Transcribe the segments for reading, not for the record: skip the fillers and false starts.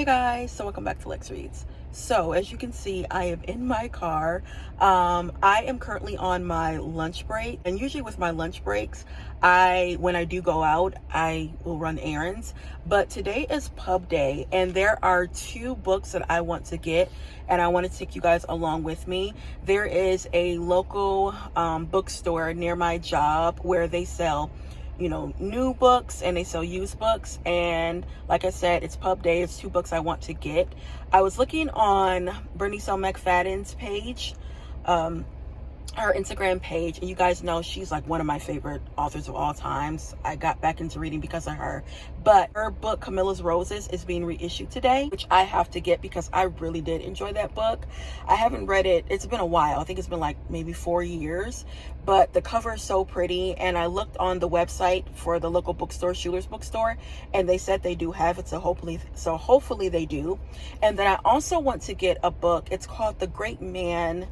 Guys, so welcome back to Lex Reads. So as you can see, I am in my car. I am currently on my lunch break, and usually with my lunch breaks, when I do go out, I will run errands. But today is pub day, and there are two books that I want to get, and I want to take you guys along with me. There is a local bookstore near my job where they sell new books and they sell used books. And like I said, it's pub day. It's two books I want to get. I was looking on Bernice L McFadden's page, her Instagram page, and you guys know she's like one of my favorite authors of all times. I got back into reading because of her. But her book Camilla's Roses is being reissued today, which I have to get because I really did enjoy that book. I haven't read it, it's been a while. I think it's been like maybe 4 years, but the cover is so pretty. And I looked on the website for the local bookstore, Schuler's bookstore, and they said they do have it, so hopefully they do. And then I also want to get a book. It's called The Great Man.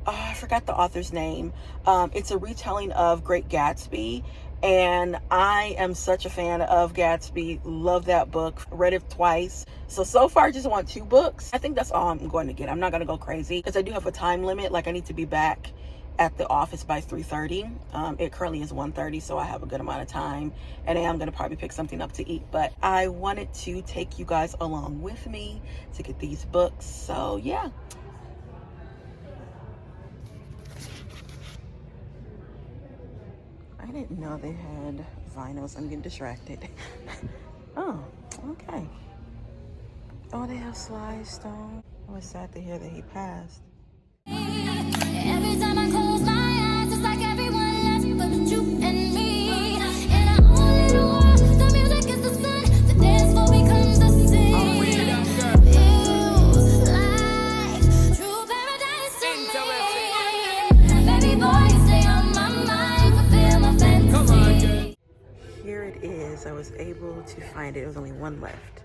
I forgot the author's name. It's a retelling of Great Gatsby, and I am such a fan of Gatsby. Love that book. Read it twice. So far I just want two books. I think that's all I'm going to get. I'm not going to go crazy because I do have a time limit. Like, I need to be back at the office by 3:30. It currently is 1:30, so I have a good amount of time, and I am going to probably pick something up to eat. But I wanted to take you guys along with me to get these books. So yeah. I didn't know they had vinyls. I'm getting distracted. Oh, okay. Oh, they have Sly Stone. I was sad to hear that he passed. Every time I close my eyes, it's like everyone else but you and me. In our own little world, the music is the sun, the dance floor becomes the scene. Feels like true paradise to me. Baby boy, you stay on my mind, fulfill my fantasy. Here it is. I was able to find it. There was only one left.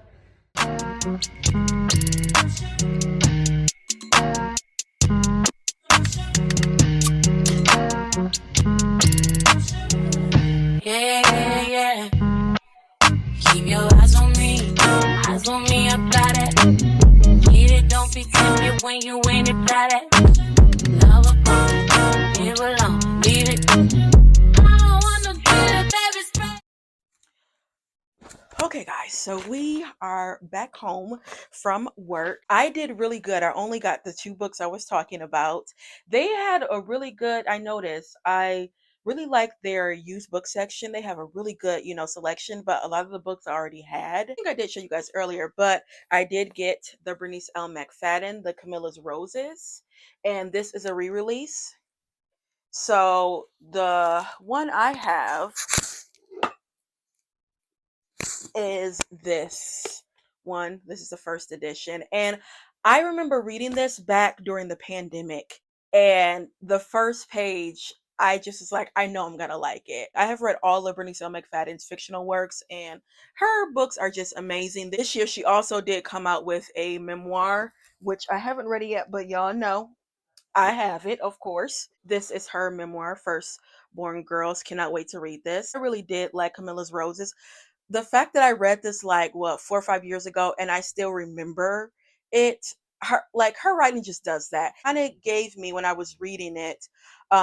Yeah. Keep your eyes on me, I got it. Need it, don't be tempted when you in it, got it. Love upon, live alone, leave it. I don't want no glitter, baby, spray. Okay guys, so we are back home from work. I did really good. I only got the two books I was talking about. They had a really good, I noticed, I really like their used book section. They have a really good, selection, but a lot of the books I already had. I think I did show you guys earlier, but I did get the Bernice L McFadden, the Camilla's Roses, and this is a re-release. So the one I have is this one. This is the first edition. And I remember reading this back during the pandemic. And the first page, I just was like, I know I'm going to like it. I have read all of Bernice L McFadden's fictional works, and her books are just amazing. This year, she also did come out with a memoir, which I haven't read it yet, but y'all know I have it, of course. This is her memoir, First Born Girls. Cannot wait to read this. I really did like Camilla's Roses. The fact that I read this like 4 or 5 years ago and I still remember it, her writing just does that. Kind of gave me, when I was reading it,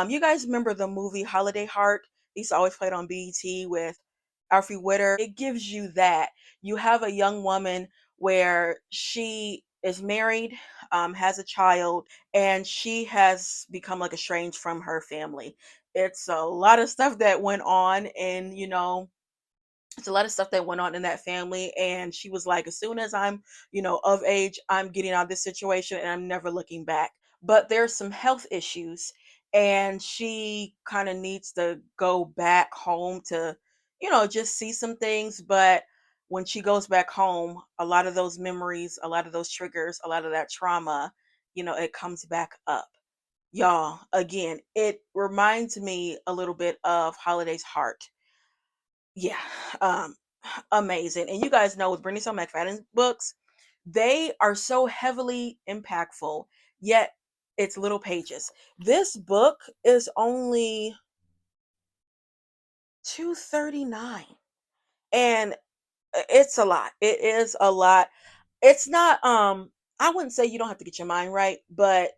you guys remember the movie Holiday Heart? They used to always play it on BET with Alfre Witter. It gives you that. You have a young woman where she is married, has a child, and she has become like estranged from her family. It's a lot of stuff that went on, and it's a lot of stuff that went on in that family. And she was like, as soon as I'm of age, I'm getting out of this situation and I'm never looking back. But there's some health issues, and she kind of needs to go back home to just see some things. But when she goes back home, a lot of those memories, a lot of those triggers, a lot of that trauma, it comes back up. Y'all, again, it reminds me a little bit of Holiday's Heart. Yeah, um, amazing. And you guys know with Bernice L. McFadden's books, they are so heavily impactful, yet it's little pages. This book is only 239, and it's a lot. It is a lot. It's not I wouldn't say you don't have to get your mind right, but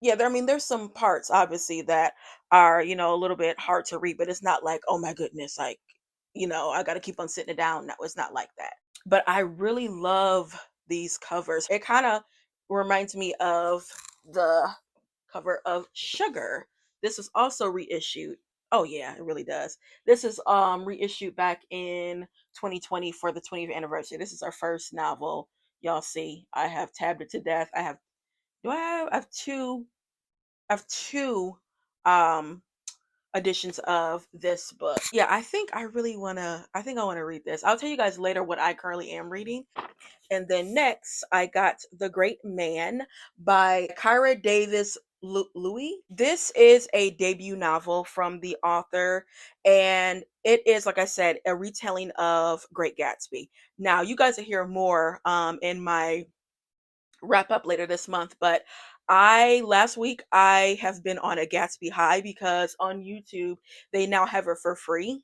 yeah, I mean there's some parts obviously that are, a little bit hard to read, but it's not like, oh my goodness, like, I got to keep on sitting it down. No, it's not like that. But I really love these covers. It kind of reminds me of the cover of Sugar. This was also reissued. Oh yeah, it really does. This is reissued back in 2020 for the 20th anniversary. This is our first novel. Y'all see, I have tabbed it to death. I have two um editions of this book. Yeah, I think I want to read this. I'll tell you guys later what I currently am reading. And then next, I got The Great Man by Kyra Davis Louis. This is a debut novel from the author, and it is, like I said, a retelling of Great Gatsby. Now, you guys will hear more in my wrap up later this month, but last week I have been on a Gatsby high because on YouTube they now have it for free,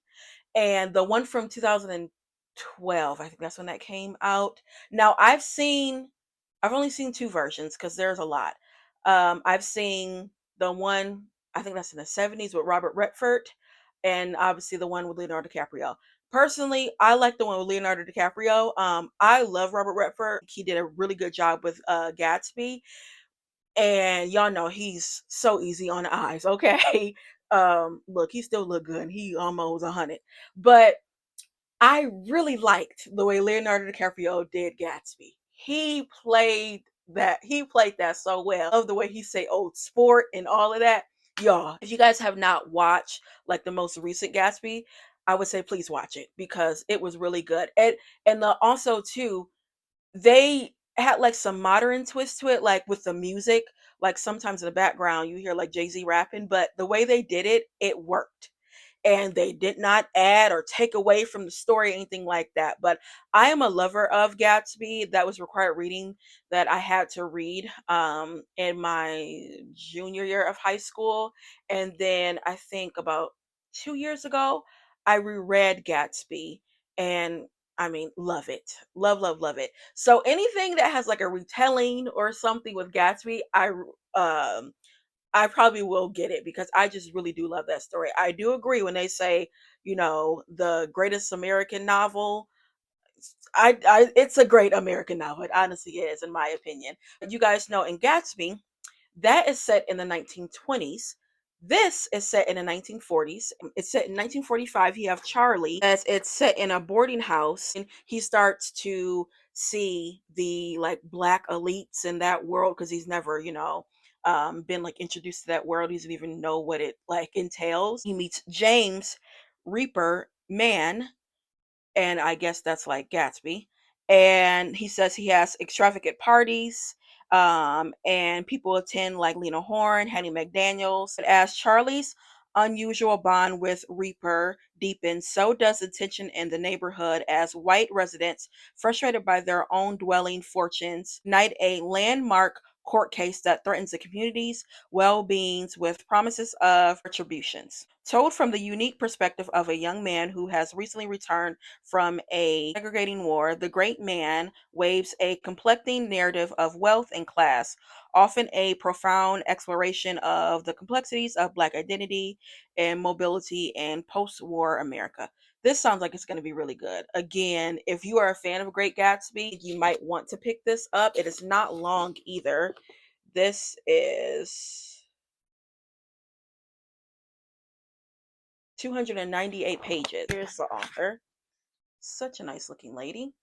and the one from 2012, I think that's when that came out. Now I've only seen two versions because there's a lot. I've seen the one, I think that's in the 70s with Robert Redford, and obviously the one with Leonardo DiCaprio. Personally, I like the one with Leonardo DiCaprio. I love Robert Redford. He did a really good job with Gatsby, and y'all know he's so easy on the eyes. Okay, look, he still look good. And he almost 100, but I really liked the way Leonardo DiCaprio did Gatsby. He played that so well. I love the way he say old sport and all of that. Y'all, if you guys have not watched like the most recent Gatsby, I would say please watch it because it was really good. Also too, they had like some modern twist to it, like with the music. Like sometimes in the background you hear like Jay-Z rapping, but the way they did it, it worked, and they did not add or take away from the story, anything like that. But I am a lover of Gatsby. That was required reading that I had to read in my junior year of high school. And then I think about 2 years ago, I reread Gatsby, and I mean, love it. Love, love, love it. So anything that has like a retelling or something with Gatsby, um I probably will get it because I just really do love that story. I do agree when they say, the greatest American novel. It's a great American novel. It honestly is, in my opinion. You guys know in Gatsby, that is set in the 1920s. This is set in the 1940s. It's set in 1945. You have Charlie, as it's set in a boarding house, and he starts to see the like black elites in that world because he's never, been like introduced to that world. He doesn't even know what it like entails. He meets James Reaper Man, and I guess that's like Gatsby. And he says he has extravagant parties, and people attend like Lena Horne, Hattie McDaniels. But as Charlie's unusual bond with Reaper deepens, so does the tension in the neighborhood as white residents, frustrated by their own dwelling fortunes, ignite a landmark court case that threatens the community's well-beings with promises of retributions. Told from the unique perspective of a young man who has recently returned from a segregating war, the great man waves a complecting narrative of wealth and class, often a profound exploration of the complexities of Black identity and mobility in post war America. This sounds like it's going to be really good. Again, if you are a fan of Great Gatsby, you might want to pick this up. It is not long either. This is 298 pages. Here's the author. Such a nice looking lady.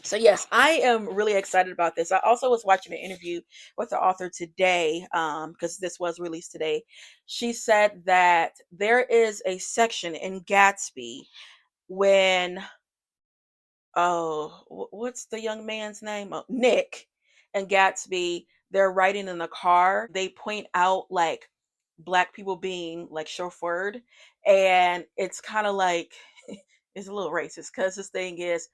So yes, I am really excited about this. I also was watching an interview with the author today, because this was released today. She said that there is a section in Gatsby when, oh, what's the young man's name? Oh, Nick and Gatsby, they're riding in the car. They point out like black people being like chauffeured, and it's kind of like it's a little racist because this thing is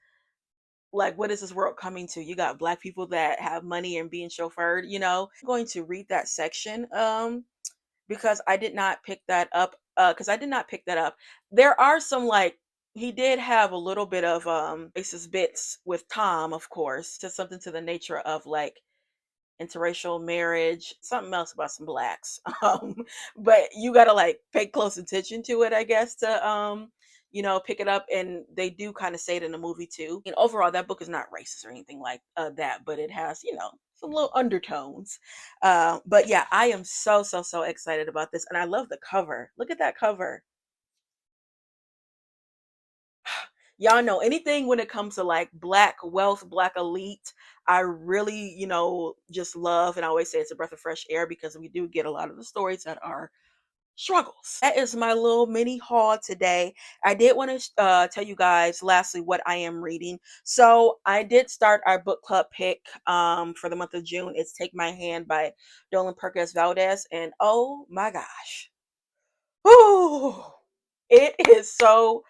like, what is this world coming to? You got black people that have money and being chauffeured, I'm going to read that section because I did not pick that up, there are some like he did have a little bit of racist bits with Tom, of course, just something to the nature of like interracial marriage, something else about some blacks. But you gotta like pay close attention to it, I guess, to pick it up. And they do kind of say it in the movie too. And overall, that book is not racist or anything like that, but it has, some little undertones. But yeah, I am so so so excited about this, and I love the cover. Look at that cover. Y'all know anything when it comes to like black wealth, black elite, I really, just love, and I always say it's a breath of fresh air because we do get a lot of the stories that are struggles. That is my little mini haul today. I did want to tell you guys lastly what I am reading. So I did start our book club pick for the month of June. It's Take My Hand by Dolan Perkins Valdez, and oh my gosh. Ooh, it is so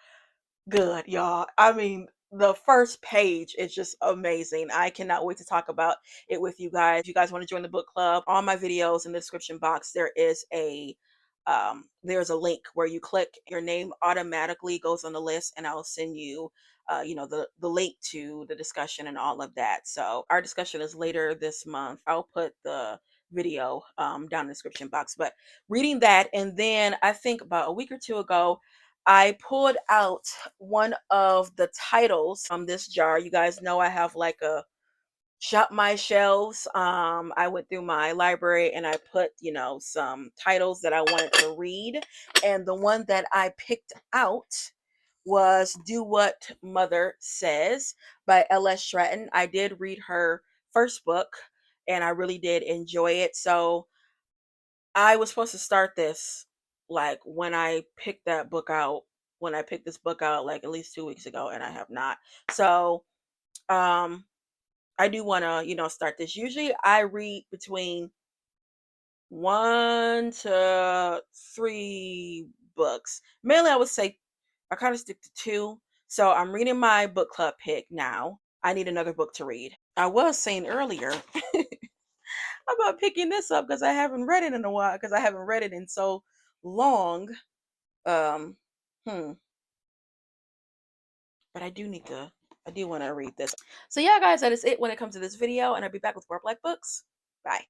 good, y'all. I mean, the first page is just amazing. I cannot wait to talk about it with you guys. If you guys want to join the book club, all my videos in the description box, there's a link where you click, your name automatically goes on the list, and I'll send you the link to the discussion and all of that. So our discussion is later this month. I'll put the video down in the description box. But reading that, and then I think about a week or two ago, I pulled out one of the titles from this jar. You guys know I have like a shop my shelves. I went through my library and I put, some titles that I wanted to read. And the one that I picked out was Do What Mother Says by L.S. Stratton. I did read her first book and I really did enjoy it. So I was supposed to start this like when I picked this book out like at least 2 weeks ago, and I have not. So um I do want to, start this. Usually I read between 1 to 3 books. Mainly I would say I kind of stick to two. So I'm reading my book club pick now. I need another book to read. I was saying earlier about picking this up because I haven't read it in a while, because I haven't read it in so long. Um, hmm. But I do want to read this. So yeah, guys, that is it when it comes to this video, and I'll be back with more black books. Bye.